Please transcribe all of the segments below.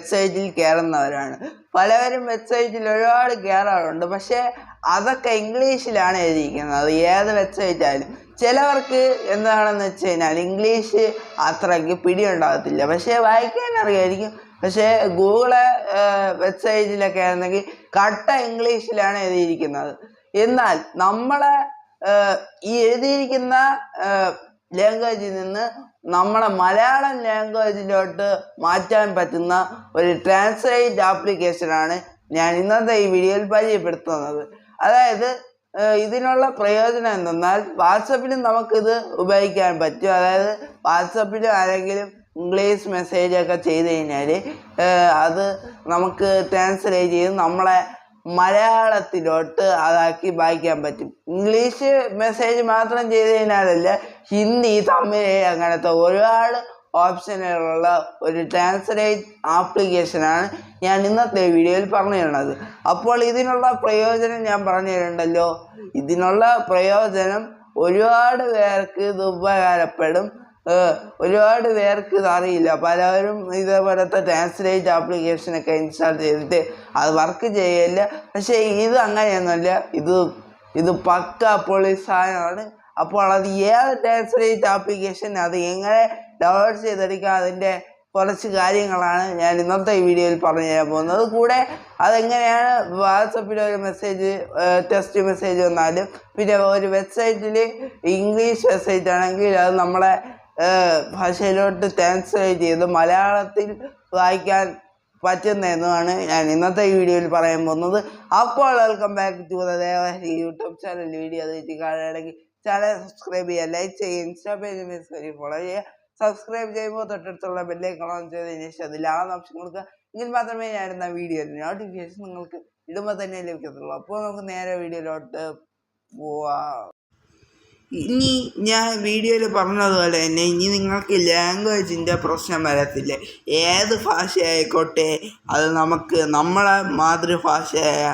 വെബ്സൈറ്റിൽ കയറുന്നവരാണ്. പലവരും വെബ്സൈറ്റിൽ ഒരുപാട് കയറാറുണ്ട്, പക്ഷേ അതൊക്കെ ഇംഗ്ലീഷിലാണ് എഴുതിയിരിക്കുന്നത്. ഏത് വെബ്സൈറ്റ് ആയാലും ചിലവർക്ക് എന്താണെന്ന് വെച്ച് കഴിഞ്ഞാൽ ഇംഗ്ലീഷ് അത്രയ്ക്ക് പിടിയുണ്ടാകത്തില്ല, പക്ഷേ വായിക്കാൻ അറിയായിരിക്കും. പക്ഷേ ഗൂഗിള് വെബ്സൈറ്റിലൊക്കെ ആയിരുന്നെങ്കിൽ കട്ട ഇംഗ്ലീഷിലാണ് എഴുതിയിരിക്കുന്നത്. എന്നാൽ നമ്മളെ ഈ എഴുതിയിരിക്കുന്ന ലാംഗ്വേജിൽ നിന്ന് നമ്മളെ മലയാളം ലാംഗ്വേജിലോട്ട് മാറ്റാൻ പറ്റുന്ന ഒരു ട്രാൻസ്ലേറ്റ് ആപ്ലിക്കേഷനാണ് ഞാൻ ഇന്നത്തെ ഈ വീഡിയോയിൽ പരിചയപ്പെടുത്തുന്നത്. അതായത് ഇതിനുള്ള പ്രയോജനം എന്തെന്നാൽ വാട്സപ്പിലും നമുക്കിത് ഉപയോഗിക്കാൻ പറ്റും. അതായത് വാട്സപ്പിലും ആരെങ്കിലും ഇംഗ്ലീഷ് മെസ്സേജൊക്കെ ചെയ്ത് കഴിഞ്ഞാൽ അത് നമുക്ക് ട്രാൻസ്ലേറ്റ് ചെയ്ത് നമ്മളെ മലയാളത്തിലോട്ട് അതാക്കി വായിക്കാൻ പറ്റും. ഇംഗ്ലീഷ് മെസ്സേജ് മാത്രം ചെയ്ത് കഴിഞ്ഞാലല്ല, ഹിന്ദി, തമിഴ് അങ്ങനത്തെ ഒരുപാട് ഓപ്ഷനുകളുള്ള ഒരു ട്രാൻസ്ലേറ്റ് ആപ്ലിക്കേഷനാണ് ഞാൻ ഇന്നത്തെ വീഡിയോയിൽ പറഞ്ഞു തരുന്നത്. അപ്പോൾ ഇതിനുള്ള പ്രയോജനം ഞാൻ പറഞ്ഞു തരുന്നുണ്ടല്ലോ. ഇതിനുള്ള പ്രയോജനം ഒരുപാട് പേർക്ക് ഇത് ഉപകാരപ്പെടും. ഒരുപാട് പേർക്ക് ഇത് അറിയില്ല. പലരും ഇതേപോലത്തെ ട്രാൻസ്ലേറ്റ് ആപ്ലിക്കേഷനൊക്കെ ഇൻസ്റ്റാൾ ചെയ്തിട്ട് അത് വർക്ക് ചെയ്യില്ല. പക്ഷേ ഇത് അങ്ങനെയൊന്നുമല്ല. ഇത് പക്ക പൊളി സാധനമാണ്. അപ്പോൾ അത് ഏത് ട്രാൻസ്ലേറ്റ് ആപ്ലിക്കേഷൻ, അത് എങ്ങനെ ഡൗൺലോഡ് ചെയ്തെടുക്കുക, അതിൻ്റെ കുറച്ച് കാര്യങ്ങളാണ് ഞാൻ ഇന്നത്തെ ഈ വീഡിയോയിൽ പറഞ്ഞു തരാൻ പോകുന്നത്. കൂടെ അതെങ്ങനെയാണ് വാട്സപ്പിൽ ഒരു മെസ്സേജ്, ടെക്സ്റ്റ് മെസ്സേജ് വന്നാലും, പിന്നെ ഒരു വെബ്സൈറ്റിൽ ഇംഗ്ലീഷ് വെബ്സൈറ്റ് ആണെങ്കിൽ അത് നമ്മളെ ഭാഷയിലോട്ട് ട്രാൻസ്ലേറ്റ് ചെയ്ത് മലയാളത്തിൽ വായിക്കാൻ പറ്റുന്നതെന്നുമാണ് ഞാൻ ഇന്നത്തെ ഈ വീഡിയോയിൽ പറയാൻ പോകുന്നത്. അപ്പോൾ welcome back to Devahari YouTube channel. Video അതിട്ട് കാണുകയാണെങ്കിൽ ചാനൽ സബ്സ്ക്രൈബ് ചെയ്യുക, ലൈക്ക് ചെയ്യുക, ഇൻസ്റ്റാ പേജ് ഫോളോ ചെയ്യുക. സബ്സ്ക്രൈബ് ചെയ്യുമ്പോൾ തൊട്ടടുത്തുള്ള ബെല്ലൈക്കൺ ഓൺ ചെയ്തതിന് ശേഷം അതിലാണ് ഓപ്ഷൻ കൊടുക്കുക. എങ്കിൽ മാത്രമേ ഞാനിടുന്ന വീഡിയോയുടെ നോട്ടിഫിക്കേഷൻ നിങ്ങൾക്ക് ഇടുമ്പോൾ തന്നെ ലഭിക്കത്തുള്ളൂ. അപ്പോൾ നമുക്ക് നേരെ വീഡിയോയിലോട്ട് പോവാം. ഇനി ഞാൻ വീഡിയോയിൽ പറഞ്ഞതുപോലെ തന്നെ ഇനി നിങ്ങൾക്ക് ലാംഗ്വേജിൻ്റെ പ്രശ്നം വരത്തില്ല. ഏത് ഭാഷയായിക്കോട്ടെ അത് നമുക്ക് നമ്മളെ മാതൃഭാഷയായ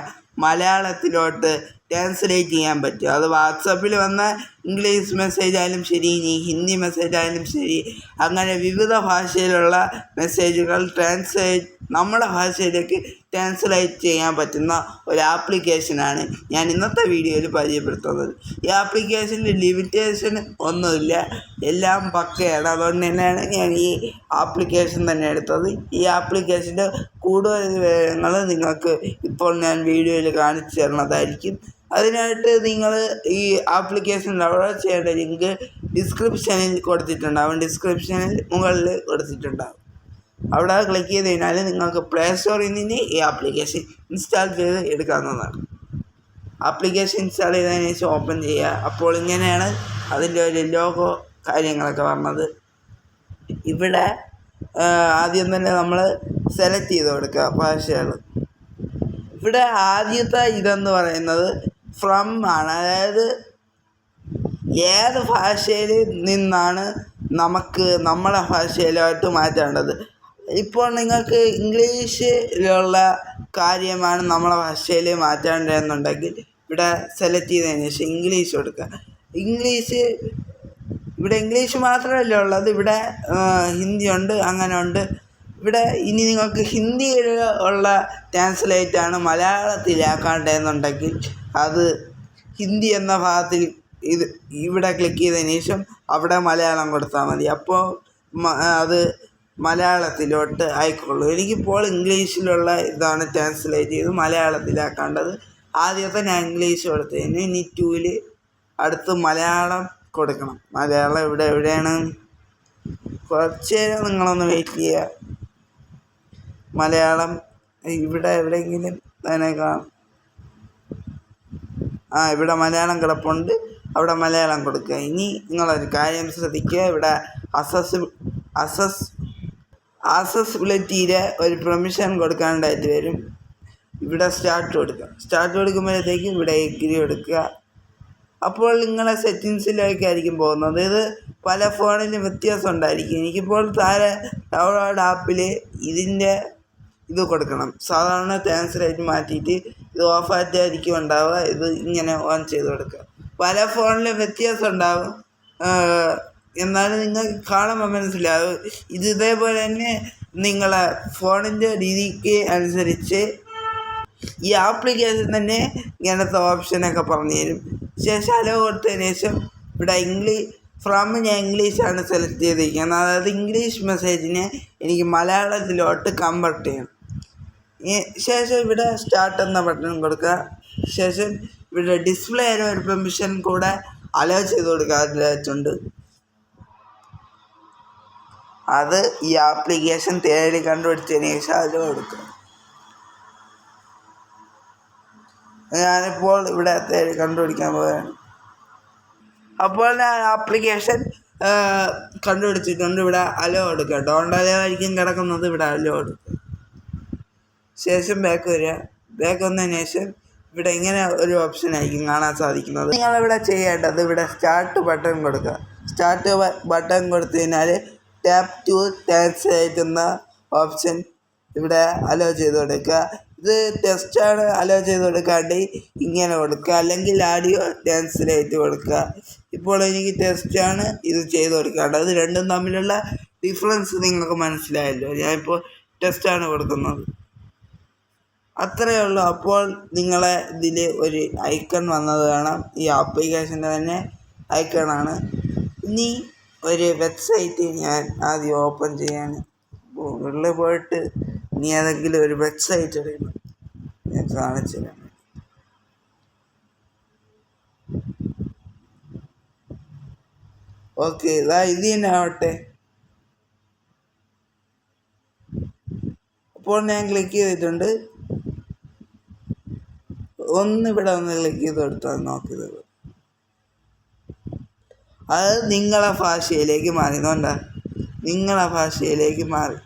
മലയാളത്തിലോട്ട് ട്രാൻസ്ലേറ്റ് ചെയ്യാൻ പറ്റും. അത് വാട്സപ്പിൽ വന്ന ഇംഗ്ലീഷ് മെസ്സേജ് ആയാലും ശരി, ഇനി ഹിന്ദി മെസ്സേജ് ആയാലും ശരി, അങ്ങനെ വിവിധ ഭാഷയിലുള്ള മെസ്സേജുകൾ നമ്മുടെ ഭാഷയിലേക്ക് ട്രാൻസ്ലേറ്റ് ചെയ്യാൻ പറ്റുന്ന ഒരു ആപ്ലിക്കേഷനാണ് ഞാൻ ഇന്നത്തെ വീഡിയോയിൽ പരിചയപ്പെടുത്തുന്നത്. ഈ ആപ്ലിക്കേഷൻ്റെ ലിമിറ്റേഷൻ ഒന്നുമില്ല, എല്ലാം പക്കയാണ്. അതുകൊണ്ട് തന്നെയാണ് ഞാൻ ഈ ആപ്ലിക്കേഷൻ തന്നെ എടുത്തത്. ഈ ആപ്ലിക്കേഷൻ്റെ കൂടുതൽ വിവരങ്ങൾ നിങ്ങൾക്ക് ഇപ്പോൾ ഞാൻ വീഡിയോയിൽ കാണിച്ചു തരുന്നതായിരിക്കും. അതിനായിട്ട് നിങ്ങൾ ഈ ആപ്ലിക്കേഷൻ ഡൗൺലോഡ് ചെയ്യേണ്ട ലിങ്ക് ഡിസ്ക്രിപ്ഷനിൽ കൊടുത്തിട്ടുണ്ടാവും. ഡിസ്ക്രിപ്ഷനിൽ മുകളിൽ കൊടുത്തിട്ടുണ്ടാവും. അവിടെ ക്ലിക്ക് ചെയ്ത് കഴിഞ്ഞാൽ നിങ്ങൾക്ക് പ്ലേ സ്റ്റോറിൽ നിന്ന് ഈ ആപ്ലിക്കേഷൻ ഇൻസ്റ്റാൾ ചെയ്ത് എടുക്കാവുന്നതാണ്. ആപ്ലിക്കേഷൻ ഇൻസ്റ്റാൾ ചെയ്തതിന് ശേഷം ഓപ്പൺ ചെയ്യുക. അപ്പോൾ ഇങ്ങനെയാണ് അതിൻ്റെ ഒരു ലോഗോ കാര്യങ്ങളൊക്കെ പറഞ്ഞത്. ഇവിടെ ആദ്യം തന്നെ നമ്മൾ സെലക്ട് ചെയ്ത് കൊടുക്കുക ഭാഷകൾ. ഇവിടെ ആദ്യത്തെ ഇതെന്ന് പറയുന്നത് ഫ്രം ആണ്. അതായത് ഏത് ഭാഷയിൽ നിന്നാണ് നമുക്ക് നമ്മളെ ഭാഷയിലോട്ട് മാറ്റേണ്ടത്. ഇപ്പോൾ നിങ്ങൾക്ക് ഇംഗ്ലീഷിലുള്ള കാര്യമാണ് നമ്മളെ ഭാഷയിൽ മാറ്റേണ്ടതെന്നുണ്ടെങ്കിൽ ഇവിടെ സെലക്ട് ചെയ്തതിന് ശേഷം ഇംഗ്ലീഷ് കൊടുക്കുക. ഇവിടെ ഇംഗ്ലീഷ് മാത്രമല്ല ഉള്ളത്, ഇവിടെ ഹിന്ദി ഉണ്ട്, അങ്ങനെ ഉണ്ട്. ഇവിടെ ഇനി നിങ്ങൾക്ക് ഹിന്ദിയിൽ ഉള്ള ട്രാൻസ്ലേറ്റാണ് മലയാളത്തിലാക്കേണ്ടതെന്നുണ്ടെങ്കിൽ അത് ഹിന്ദി എന്ന ഭാഗത്തിൽ ഇവിടെ ക്ലിക്ക് ചെയ്തതിന് ശേഷം അവിടെ മലയാളം കൊടുത്താൽ മതി. അപ്പോൾ അത് മലയാളത്തിലോട്ട് ആയിക്കോളൂ. എനിക്കിപ്പോൾ ഇംഗ്ലീഷിലുള്ള ഇതാണ് ട്രാൻസ്ലേറ്റ് ചെയ്ത് മലയാളത്തിലാക്കേണ്ടത്. ആദ്യത്തെ ഞാൻ ഇംഗ്ലീഷ് കൊടുത്തതിന് ഇനി 2ൽ അടുത്ത് മലയാളം കൊടുക്കണം. മലയാളം എവിടെയാണ്? കുറച്ച് നേരം നിങ്ങളൊന്ന് വെയിറ്റ് ചെയ്യുക. മലയാളം ഇവിടെ എവിടെയെങ്കിലും തന്നെ കാണാം. ഇവിടെ മലയാളം കിടപ്പുണ്ട്, അവിടെ മലയാളം കൊടുക്കുക. ഇനി നിങ്ങളൊരു കാര്യം ശ്രദ്ധിക്കുക. ഇവിടെ അസസിബിലിറ്റിയുടെ ഒരു പെർമിഷൻ കൊടുക്കാനായിട്ട് വരും. ഇവിടെ സ്റ്റാർട്ട് കൊടുക്കുക. സ്റ്റാർട്ട് കൊടുക്കുമ്പോഴത്തേക്കും ഇവിടെ എഗ്രി കൊടുക്കുക. അപ്പോൾ നിങ്ങളെ സെറ്റിങ്സിലേക്കായിരിക്കും പോകുന്നത്. ഇത് പല ഫോണിലും വ്യത്യാസം ഉണ്ടായിരിക്കും. എനിക്കിപ്പോൾ താഴെ ഡൗൺലോഡ് ആപ്പിൽ ഇതിൻ്റെ ഇത് കൊടുക്കണം. സാധാരണ ട്രാൻസ്ലേറ്റ് മാറ്റിയിട്ട് ഇത് ഓഫായിട്ടായിരിക്കും ഉണ്ടാവുക. ഇത് ഇങ്ങനെ ഓൺ ചെയ്ത് കൊടുക്കുക. പല ഫോണിലും വ്യത്യാസം ഉണ്ടാവും, എന്നാലും നിങ്ങൾക്ക് കാണുമ്പോൾ മനസ്സിലാവും. ഇത് ഇതേപോലെ തന്നെ നിങ്ങളെ ഫോണിൻ്റെ രീതിക്ക് അനുസരിച്ച് ഈ ആപ്ലിക്കേഷൻ തന്നെ ഇങ്ങനത്തെ ഓപ്ഷനൊക്കെ പറഞ്ഞു തരും. ശേഷം അലോ കൊടുത്തതിന് ശേഷം ഇവിടെ ഞാൻ ഇംഗ്ലീഷാണ് സെലക്ട് ചെയ്തിരിക്കുന്നത്. അതായത് ഇംഗ്ലീഷ് മെസ്സേജിനെ എനിക്ക് മലയാളത്തിലോട്ട് കൺവേർട്ട് ചെയ്യണം. ശേഷം ഇവിടെ സ്റ്റാർട്ട് എന്ന ബട്ടൺ കൊടുക്കുക. ശേഷം ഇവിടെ ഡിസ്പ്ലേ ഒരു പെർമിഷൻ കൂടെ അലോ ചെയ്ത് കൊടുക്കാറുണ്ട്. അത് ഈ ആപ്ലിക്കേഷൻ തേടി കണ്ടുപിടിച്ചതിന് ശേഷം അലോ കൊടുക്കുക. ഞാനിപ്പോൾ ഇവിടെ തേടി കണ്ടുപിടിക്കാൻ പോവുകയാണ്. അപ്പോൾ ഞാൻ ആപ്ലിക്കേഷൻ കണ്ടുപിടിച്ചിട്ടുണ്ട്. ഇവിടെ അലോ കൊടുക്കുക. ഡോണ്ട് അലോ ആയിരിക്കും കിടക്കുന്നത്. ഇവിടെ അലോ കൊടുക്കുക. ശേഷം ബാക്ക് വരിക. ബാക്ക് വന്നതിന് ശേഷം ഇവിടെ ഇങ്ങനെ ഒരു ഓപ്ഷൻ ആയിരിക്കും കാണാൻ സാധിക്കുന്നത്. നിങ്ങളിവിടെ ചെയ്യേണ്ടത് ഇവിടെ സ്റ്റാർട്ട് ബട്ടൺ കൊടുക്കുക. സ്റ്റാർട്ട് ബട്ടൺ കൊടുത്തു കഴിഞ്ഞാൽ ടാപ്പ് ടു ട്രാൻസ്ലേറ്റ് എന്ന ഓപ്ഷൻ ഇവിടെ അലോ ചെയ്ത് കൊടുക്കുക. ഇത് ടെസ്റ്റാണ്. അലോ ചെയ്ത് കൊടുക്കാണ്ട് ഇങ്ങനെ കൊടുക്കുക, അല്ലെങ്കിൽ ആഡിയോ ട്രാൻസ്ലേറ്റ് കൊടുക്കുക. ഇപ്പോൾ എനിക്ക് ടെസ്റ്റാണ് ഇത് ചെയ്ത് കൊടുക്കേണ്ടത്. അത് രണ്ടും തമ്മിലുള്ള ഡിഫറൻസ് നിങ്ങൾക്ക് മനസ്സിലായല്ലോ. ഞാനിപ്പോൾ ടെസ്റ്റാണ് കൊടുക്കുന്നത്. അത്രയേ ഉള്ളൂ. അപ്പോൾ നിങ്ങളെ ഇതിൽ ഒരു ഐക്കൺ വന്നത് കാണാം. ഈ ആപ്ലിക്കേഷൻ്റെ തന്നെ ഐക്കണാണ്. ഇനി ഒരു വെബ്സൈറ്റ് ഞാൻ ആദ്യം ഓപ്പൺ ചെയ്യാണ്. ഗൂഗിളിൽ പോയിട്ട് ഇനി ഏതെങ്കിലും ഒരു വെബ്സൈറ്റ് എടുക്കണം. ഞാൻ കാണിച്ചു തരാം. ഓക്കെ, ഇത് തന്നെ ആവട്ടെ. അപ്പോൾ ഞാൻ ക്ലിക്ക് ചെയ്തിട്ടുണ്ട്. ഇവിടെ ഒന്ന് ക്ലിക്ക് ചെയ്ത് കൊടുത്താൽ നോക്കിയത് അത് നിങ്ങളെ ഭാഷയിലേക്ക് മാറിയതുകൊണ്ടാണ്. നിങ്ങളെ ഭാഷയിലേക്ക് മാറി.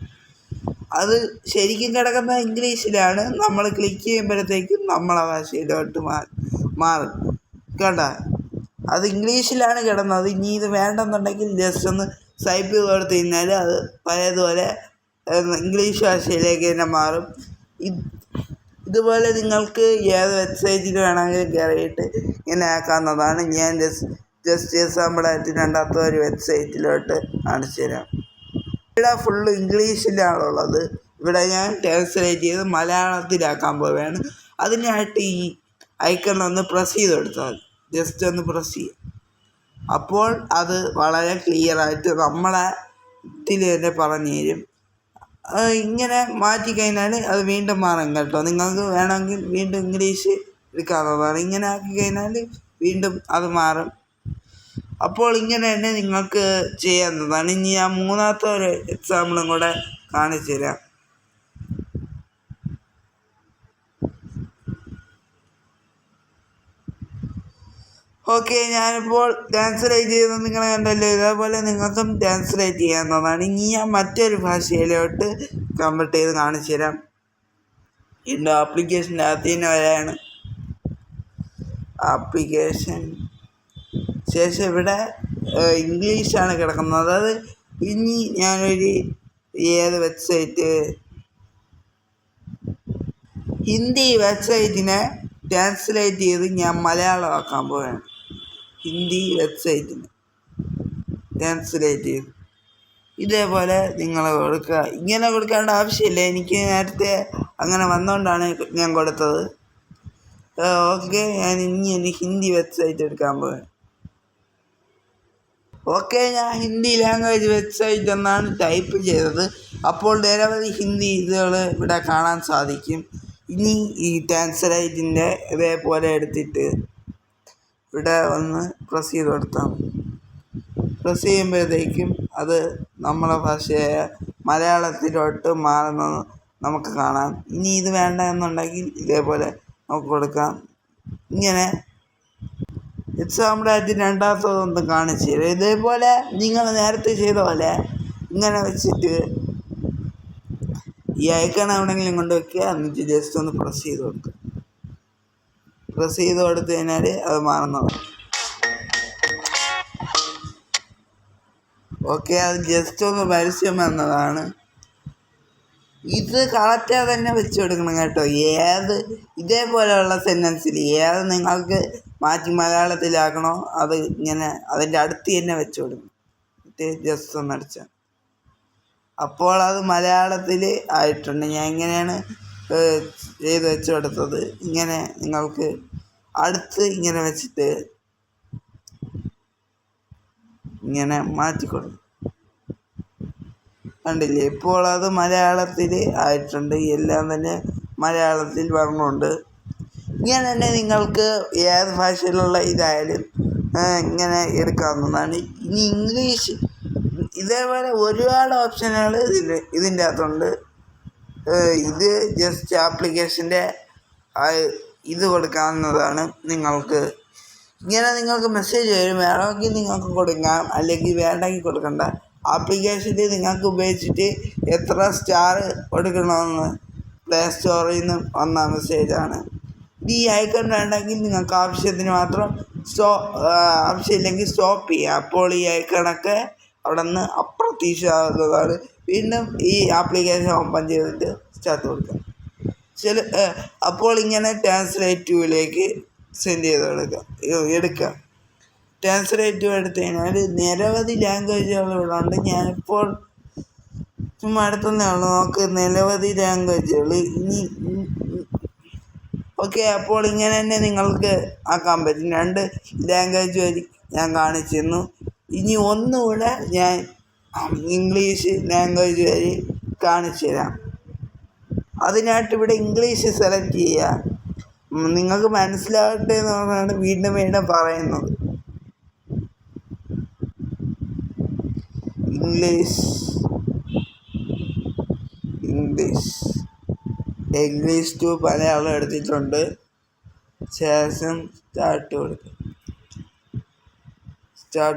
അത് ശരിക്കും കിടക്കുന്ന ഇംഗ്ലീഷിലാണ്. നമ്മൾ ക്ലിക്ക് ചെയ്യുമ്പോഴത്തേക്കും നമ്മളെ ഭാഷയിലോട്ട് മാറും. കണ്ട, അത് ഇംഗ്ലീഷിലാണ് കിടന്നത്. ഇനി ഇത് വേണ്ടെന്നുണ്ടെങ്കിൽ ജസ്റ്റ് ഒന്ന് സ്വൈപ്പ് ചെയ്ത് കൊടുത്തു കഴിഞ്ഞാൽ അത് പഴയതുപോലെ ഇംഗ്ലീഷ് ഭാഷയിലേക്ക് തന്നെ മാറും. ഇതുപോലെ നിങ്ങൾക്ക് ഏത് വെബ്സൈറ്റിൽ വേണമെങ്കിലും കയറിയിട്ട് ഇങ്ങനെ ആക്കാവുന്നതാണ്. ഞാൻ ജസ്റ്റ് എക്സാമ്പിളായിട്ട് രണ്ടാമത്തെ ഒരു വെബ്സൈറ്റിലോട്ട് കാണിച്ചു തരാം. ഇവിടെ ഫുള്ള് ഇംഗ്ലീഷിലാണുള്ളത്. ഇവിടെ ഞാൻ ട്രാൻസ്ലേറ്റ് ചെയ്ത് മലയാളത്തിലാക്കാൻ പോവുകയാണ്. അതിനായിട്ട് ഈ ഐക്കണിലൊന്ന് പ്രസ് ചെയ്ത് കൊടുത്താൽ ജസ്റ്റ് ഒന്ന് പ്രസ് ചെയ്യും. അപ്പോൾ അത് വളരെ ക്ലിയറായിട്ട് നമ്മളെ ഇതിൽ തന്നെ പറഞ്ഞു തരും. ഇങ്ങനെ മാറ്റിക്കഴിഞ്ഞാൽ അത് വീണ്ടും മാറും കേട്ടോ. നിങ്ങൾക്ക് വേണമെങ്കിൽ വീണ്ടും ഇംഗ്ലീഷ് എടുക്കാവുന്നതാണ്. ഇങ്ങനെ ആക്കി കഴിഞ്ഞാൽ വീണ്ടും അത് മാറും. അപ്പോൾ ഇങ്ങനെ തന്നെ നിങ്ങൾക്ക് ചെയ്യാവുന്നതാണ്. ഇനി ഞാൻ മൂന്നാമത്തെ ഒരു എക്സാമ്പിളും കൂടെ കാണിച്ചു തരാം. ഓക്കെ, ഞാനിപ്പോൾ ട്രാൻസ്ലേറ്റ് ചെയ്ത് നിങ്ങളെ കണ്ടല്ലോ. ഇതേപോലെ നിങ്ങൾക്കും ട്രാൻസ്ലേറ്റ് ചെയ്യാവുന്നതാണ്. ഇനി ഞാൻ മറ്റൊരു ഭാഷയിലോട്ട് കൺവേർട്ട് ചെയ്ത് കാണിച്ചു തരാം. ഇതിൻ്റെ ആപ്ലിക്കേഷൻ്റെ അകത്ത് തന്നെ വരെയാണ് ആപ്ലിക്കേഷൻ. ശേഷം ഇവിടെ ഇംഗ്ലീഷാണ് കിടക്കുന്നത്. അത് ഇനി ഞാനൊരു ഏത് വെബ്സൈറ്റ് ഹിന്ദി വെബ്സൈറ്റിനെ ട്രാൻസ്ലേറ്റ് ചെയ്ത് ഞാൻ മലയാളമാക്കാൻ പോവുകയാണ്. ഹിന്ദി വെബ്സൈറ്റിന് ട്രാൻസ്ലേറ്റ് ചെയ്ത് ഇതേപോലെ നിങ്ങൾ കൊടുക്കുക. ഇങ്ങനെ കൊടുക്കേണ്ട ആവശ്യമില്ല. എനിക്ക് നേരത്തെ അങ്ങനെ വന്നുകൊണ്ടാണ് ഞാൻ കൊടുത്തത്. ഓക്കെ, ഞാൻ ഇനി ഒരു ഹിന്ദി വെബ്സൈറ്റ് എടുക്കാൻ പോവുകയാണ്. ഓക്കെ, ഞാൻ ഹിന്ദി ലാംഗ്വേജ് വെബ്സൈറ്റ് എന്നാണ് ടൈപ്പ് ചെയ്തത്. അപ്പോൾ നിരവധി ഹിന്ദി ഇതുകൾ ഇവിടെ കാണാൻ സാധിക്കും. ഇനി ഈ ട്രാൻസ്ലേറ്റിൻ്റെ ഇതേപോലെ എടുത്തിട്ട് ഇവിടെ ഒന്ന് പ്രസ് ചെയ്ത് കൊടുത്താൽ പ്രസ് ചെയ്യുമ്പോഴത്തേക്കും അത് നമ്മളെ ഭാഷയായ മലയാളത്തിലോട്ട് മാറുന്നത് നമുക്ക് കാണാം. ഇനി ഇത് വേണ്ട എന്നുണ്ടെങ്കിൽ ഇതേപോലെ നമുക്ക് കൊടുക്കാം. ഇങ്ങനെ എക്സാമ്പിളായിട്ട് രണ്ടാമത്തതൊന്ന് കാണിച്ചു തരാം. ഇതേപോലെ നിങ്ങൾ നേരത്തെ ചെയ്ത പോലെ ഇങ്ങനെ വെച്ചിട്ട് ഈ ഐക്കൺ എവിടെയെങ്കിലും കൊണ്ട് വയ്ക്കുക. എന്നിട്ട് ജസ്റ്റ് ഒന്ന് പ്രസ് ചെയ്ത് കൊടുക്കുക. പ്രസ് ചെയ്ത് കൊടുത്തു കഴിഞ്ഞാൽ അത് മാറുന്നതാണ്. ഓക്കെ, അത് ജസ്റ്റ് ഒന്ന് പരസ്യം എന്നതാണ്. ഇത് കറക്റ്റായി തന്നെ വെച്ച് കൊടുക്കണം കേട്ടോ. ഇതേപോലെയുള്ള സെൻറ്റൻസിൽ ഏത് നിങ്ങൾക്ക് മാറ്റി മലയാളത്തിലാക്കണോ അത് ഇങ്ങനെ അതിൻ്റെ അടുത്ത് തന്നെ വെച്ച് കൊടുക്കണം. ജസ്റ്റ് ഒന്ന് അടിച്ചാൽ അപ്പോൾ അത് മലയാളത്തിൽ ആയിട്ടുണ്ട്. ഞാൻ ഇങ്ങനെയാണ് ചെയ്ത് വെച്ച് കൊടുത്തത്. ഇങ്ങനെ നിങ്ങൾക്ക് അടുത്ത് ഇങ്ങനെ വെച്ചിട്ട് ഇങ്ങനെ മാറ്റിക്കൊടുക്കും. കണ്ടില്ലേ, ഇപ്പോൾ അത് മലയാളത്തിൽ ആയിട്ടുണ്ട്. എല്ലാം തന്നെ മലയാളത്തിൽ വരണുണ്ട്. ഇങ്ങനെ തന്നെ നിങ്ങൾക്ക് ഏത് ഭാഷയിലുള്ള ഇതായാലും ഇങ്ങനെ എടുക്കാവുന്നതാണ്. ഇനി ഇംഗ്ലീഷ് ഇതേപോലെ ഒരുപാട് ഓപ്ഷനുകൾ ഇതിൻ്റെ അകത്തുണ്ട്. ഇത് ജസ്റ്റ് ആപ്ലിക്കേഷൻ്റെ ഇത് കൊടുക്കാവുന്നതാണ് നിങ്ങൾക്ക്. ഇങ്ങനെ നിങ്ങൾക്ക് മെസ്സേജ് വരും, വേണമെങ്കിൽ നിങ്ങൾക്ക് കൊടുക്കാം, അല്ലെങ്കിൽ വേണ്ടെങ്കിൽ കൊടുക്കണ്ട. ആപ്ലിക്കേഷനിൽ നിങ്ങൾക്ക് ഉപയോഗിച്ചിട്ട് എത്ര സ്റ്റാർ കൊടുക്കണമെന്ന് പ്ലേ സ്റ്റോറിൽ നിന്ന് വന്ന മെസ്സേജാണ്. ഈ ഐക്കൺ വേണ്ടെങ്കിൽ നിങ്ങൾക്ക് ആവശ്യത്തിന് മാത്രം ആവശ്യമില്ലെങ്കിൽ സ്റ്റോപ്പ് ചെയ്യാം. അപ്പോൾ ഈ ഐക്കണൊക്കെ അവിടെ നിന്ന് അപ്രത്യക്ഷമാകുന്നതാണ്. വീണ്ടും ഈ ആപ്ലിക്കേഷൻ ഓപ്പൺ ചെയ്തിട്ട് സ്റ്റാർട്ട് കൊടുക്കാം. അപ്പോൾ ഇങ്ങനെ ട്രാൻസ്ലേറ്റീവിലേക്ക് സെൻഡ് ചെയ്ത് എടുക്കുക. ട്രാൻസ്ലേറ്റീവ് എടുത്തു കഴിഞ്ഞാൽ നിരവധി ലാംഗ്വേജുകൾ ഇവിടെ ഉണ്ട്. ഞാനിപ്പോൾ ചുമ്മാ എടുത്തതേ ഉള്ളൂ. നമുക്ക് നിരവധി ലാംഗ്വേജുകൾ ഇനി ഓക്കെ. അപ്പോൾ ഇങ്ങനെ തന്നെ നിങ്ങൾക്ക് ആക്കാൻ പറ്റും. 2 ലാംഗ്വേജ് വഴി ഞാൻ കാണിച്ചു തന്നു. ഇനി ഒന്നുകൂടെ ഞാൻ ഇംഗ്ലീഷ് ലാംഗ്വേജ് വഴി കാണിച്ചു തരാം. അതിനായിട്ട് ഇവിടെ ഇംഗ്ലീഷ് സെലക്ട് ചെയ്യുക. നിങ്ങൾക്ക് മനസ്സിലാകട്ടെ എന്ന് പറഞ്ഞാണ് വീണ്ടും വീണ്ടും പറയുന്നത്. ഇംഗ്ലീഷ് ടു മലയാളം എടുത്തിട്ടുണ്ട്. ശേഷം സ്റ്റാർട്ട്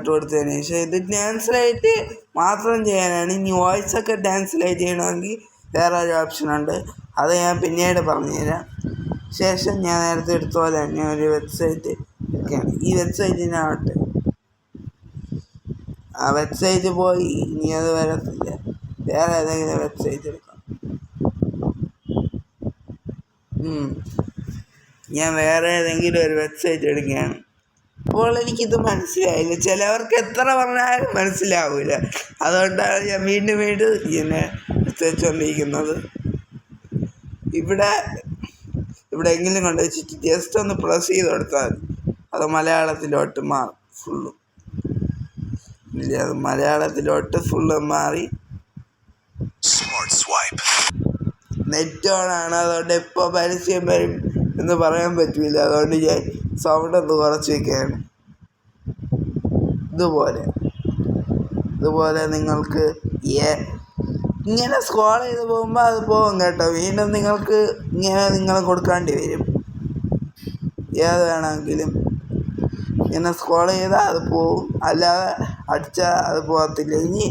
കൊടുത്തതിന് ശേഷം ഇത് ട്രാൻസ്ലേറ്റ് മാത്രം ചെയ്യാനാണ്. ഇനി വോയിസൊക്കെ ട്രാൻസ്ലേറ്റ് ചെയ്യണമെങ്കിൽ വേറെ ഒരു ഓപ്ഷൻ ഉണ്ട്, അത് ഞാൻ പിന്നീട് പറഞ്ഞുതരാം. ശേഷം ഞാൻ നേരത്തെ എടുത്ത പോലെ തന്നെ ഒരു വെബ്സൈറ്റ് ഒക്കെയാണ്. ഈ വെബ്സൈറ്റിനാവട്ടെ, ആ വെബ്സൈറ്റ് പോയി ഇനി അത് വരത്തില്ല. വേറെ ഏതെങ്കിലും വെബ്സൈറ്റ് എടുക്കാം. ഞാൻ വേറെ ഏതെങ്കിലും ഒരു വെബ്സൈറ്റ് എടുക്കുകയാണ്. അപ്പോൾ എനിക്കിത് മനസ്സിലായില്ല. ചിലവർക്ക് എത്ര പറഞ്ഞാലും മനസ്സിലാവില്ല. അതുകൊണ്ടാണ് ഞാൻ വീണ്ടും ഇങ്ങനെ വെച്ചുകൊണ്ടിരിക്കുന്നത്. ഇവിടെ എങ്കിലും കൊണ്ട് വെച്ചിട്ട് ജസ്റ്റ് ഒന്ന് പ്രസ് ചെയ്ത് കൊടുത്താൽ അത് മലയാളത്തിലോട്ട് മാറും. അത് മലയാളത്തിലോട്ട് ഫുള്ള് മാറി. നെറ്റ് ഓൺ ആണ്, അതുകൊണ്ട് എപ്പോൾ പരസ്യം വരും എന്ന് പറയാൻ പറ്റില്ല. അതുകൊണ്ട് ഞാൻ സൗണ്ട് ഒന്ന് കുറച്ച് വയ്ക്കുകയാണ്. ഇതുപോലെ നിങ്ങൾക്ക് ഇങ്ങനെ സ്ക്രോൾ ചെയ്ത് പോകുമ്പോൾ അത് പോകും കേട്ടോ. വീണ്ടും നിങ്ങൾക്ക് ഇങ്ങനെ നിങ്ങൾ കൊടുക്കേണ്ടി വരും. ഏത് വേണമെങ്കിലും ഇങ്ങനെ സ്ക്രോൾ ചെയ്താൽ അത് പോകും, അല്ലാതെ അടിച്ചാൽ അത് പോകത്തില്ല. ഇനി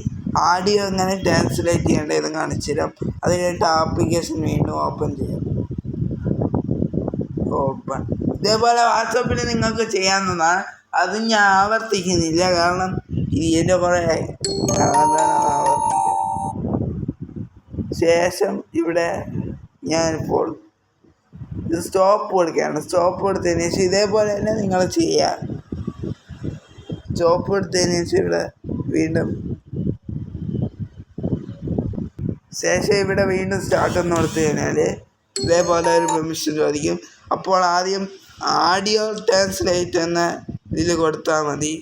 ആഡിയോ എങ്ങനെ ട്രാൻസ്ലേറ്റ് ചെയ്യേണ്ടതെന്ന് കാണിച്ചു തരാം. അതിനായിട്ട് ആപ്ലിക്കേഷൻ വീണ്ടും ഓപ്പൺ ചെയ്യാം. ഇതേപോലെ വാട്സപ്പിൽ നിങ്ങൾക്ക് ചെയ്യാവുന്നതാണ്. അത് ഞാൻ ആവർത്തിക്കുന്നില്ല, കാരണം ഇതിൻ്റെ കുറേ ശേഷം ഇവിടെ ഞാനിപ്പോൾ ഇത് സ്റ്റോപ്പ് കൊടുക്കുകയാണ്. സ്റ്റോപ്പ് കൊടുത്തതിന് ശേഷം ഇതേപോലെ തന്നെ നിങ്ങൾ ചെയ്യുക. സ്റ്റോപ്പ് കൊടുത്തതിന് ശേഷം ഇവിടെ വീണ്ടും സ്റ്റാർട്ട് എന്ന് കൊടുത്തു കഴിഞ്ഞാൽ ഇതേപോലെ ഒരു പെർമിഷൻ ചോദിക്കും. അപ്പോൾ ആദ്യം ആഡിയോ ട്രാൻസ്ലേറ്റ് എന്ന ഇതിൽ കൊടുത്താൽ മതി.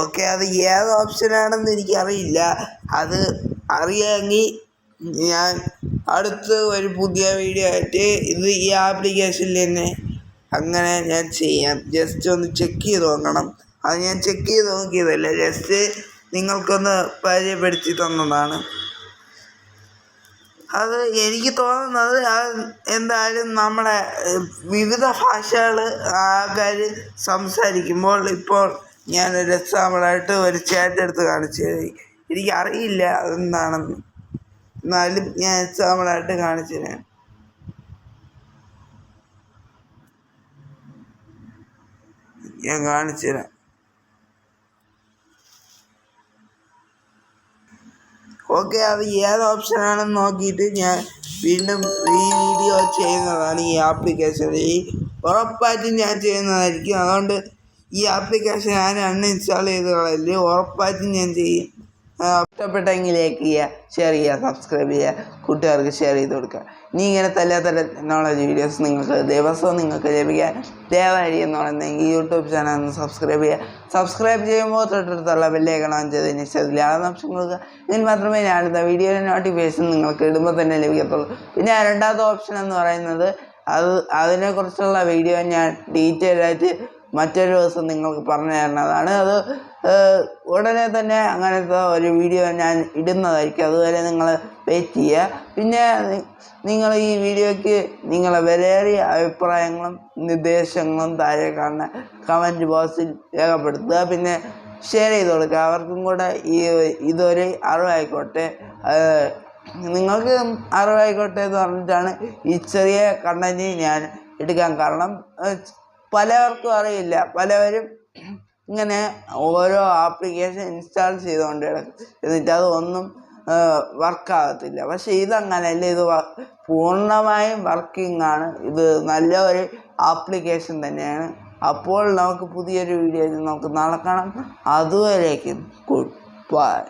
ഓക്കെ, അത് ഏത് ഓപ്ഷനാണെന്ന് എനിക്കറിയില്ല. അത് അറിയാമെങ്കിൽ ഞാൻ അടുത്ത് ഒരു പുതിയ വീഡിയോ ആയിട്ട് ഇത് ഈ ആപ്ലിക്കേഷനിൽ തന്നെ അങ്ങനെ ഞാൻ ചെയ്യാം. ജസ്റ്റ് ഒന്ന് ചെക്ക് ചെയ്ത് നോക്കണം. അത് ഞാൻ ചെക്ക് ചെയ്ത് നോക്കിയതല്ല, ജസ്റ്റ് നിങ്ങൾക്കൊന്ന് പരിചയപ്പെടുത്തി തന്നതാണ്. അത് എനിക്ക് തോന്നുന്നത് എന്തായാലും നമ്മുടെ വിവിധ ഭാഷകൾ ആൾക്കാർ സംസാരിക്കുമ്പോൾ, ഇപ്പോൾ ഞാനൊരു എക്സാമ്പിളായിട്ട് ഒരു ചാറ്റ് എടുത്ത് കാണിച്ചു. എനിക്കറിയില്ല അതെന്താണെന്ന്, എന്നാലും ഞാൻ എക്സാമ്പിളായിട്ട് കാണിച്ചു തരാം. ഓക്കെ, അത് ഏത് ഓപ്ഷനാണെന്ന് നോക്കിയിട്ട് ഞാൻ വീണ്ടും ഈ വീഡിയോ ചെയ്യുന്നതാണ്. ഈ ആപ്ലിക്കേഷനിൽ ഉറപ്പായിട്ടും ഞാൻ ചെയ്യുന്നതായിരിക്കും. അതുകൊണ്ട് ഈ ആപ്ലിക്കേഷൻ ഞാൻ അൺഇൻസ്റ്റാൾ ചെയ്ത് കളയില്ല, ഉറപ്പായിട്ടും ഞാൻ ചെയ്യും. ഇഷ്ടപ്പെട്ടെങ്കിൽ ലൈക്ക് ചെയ്യുക, ഷെയർ ചെയ്യുക, സബ്സ്ക്രൈബ് ചെയ്യുക, കൂട്ടുകാർക്ക് ഷെയർ ചെയ്ത് കൊടുക്കുക. ഇനി ഇങ്ങനത്തെ എല്ലാ ടെക്നോളജി വീഡിയോസ് നിങ്ങൾക്ക് ദിവസവും നിങ്ങൾക്ക് ലഭിക്കാൻ ദയവായി എന്ന് പറയുന്നെങ്കിൽ യൂട്യൂബ് ചാനൽ ഒന്ന് സബ്സ്ക്രൈബ് ചെയ്യുക. സബ്സ്ക്രൈബ് ചെയ്യുമ്പോൾ തൊട്ടടുത്തുള്ള ബെല്ലൈക്കൺ ഓൺ ചെയ്തതിന് ശേഷം ലാഭം ഓപ്ഷൻ കൊടുക്കുക. എങ്കിൽ മാത്രമേ ഞാനിടുന്ന വീഡിയോയുടെ നോട്ടിഫിക്കേഷൻ നിങ്ങൾക്ക് ഇടുമ്പോൾ തന്നെ ലഭിക്കത്തുള്ളൂ. പിന്നെ രണ്ടാമത്തെ ഓപ്ഷൻ എന്ന് പറയുന്നത് അതിനെക്കുറിച്ചുള്ള വീഡിയോ ഞാൻ ഡീറ്റെയിൽ ആയിട്ട് മറ്റൊരു ദിവസം നിങ്ങൾക്ക് പറഞ്ഞു തരുന്നതാണ്. അത് ഉടനെ തന്നെ അങ്ങനത്തെ ഒരു വീഡിയോ ഞാൻ ഇടുന്നതായിരിക്കും. അതുവരെ നിങ്ങൾ വെയിറ്റ് ചെയ്യുക. പിന്നെ നിങ്ങൾ ഈ വീഡിയോയ്ക്ക് നിങ്ങളെ വിലയേറിയ അഭിപ്രായങ്ങളും നിർദ്ദേശങ്ങളും താഴെ കാണുന്ന കമൻറ്റ് ബോക്സിൽ രേഖപ്പെടുത്തുക. പിന്നെ ഷെയർ ചെയ്ത് കൊടുക്കുക. അവർക്കും കൂടെ ഇതൊരു അറിവായിക്കോട്ടെ, നിങ്ങൾക്ക് അറിവായിക്കോട്ടെ എന്ന് പറഞ്ഞിട്ടാണ് ഈ ചെറിയ കണ്ടന്റ് ഞാൻ എടുക്കാൻ കാരണം. പലവർക്കും അറിയില്ല, പലവരും ഇങ്ങനെ ഓരോ ആപ്ലിക്കേഷൻ ഇൻസ്റ്റാൾ ചെയ്തുകൊണ്ട് കിടക്കും, എന്നിട്ട് അതൊന്നും വർക്കാകത്തില്ല. പക്ഷെ ഇതങ്ങനെയല്ല, ഇത് പൂർണ്ണമായും വർക്കിംഗ് ആണ്. ഇത് നല്ല ഒരു ആപ്ലിക്കേഷൻ തന്നെയാണ്. അപ്പോൾ നമുക്ക് പുതിയൊരു വീഡിയോയിൽ നമുക്ക് നാളെ കാണാം. അതുവരേക്കും ഗുഡ് ബൈ.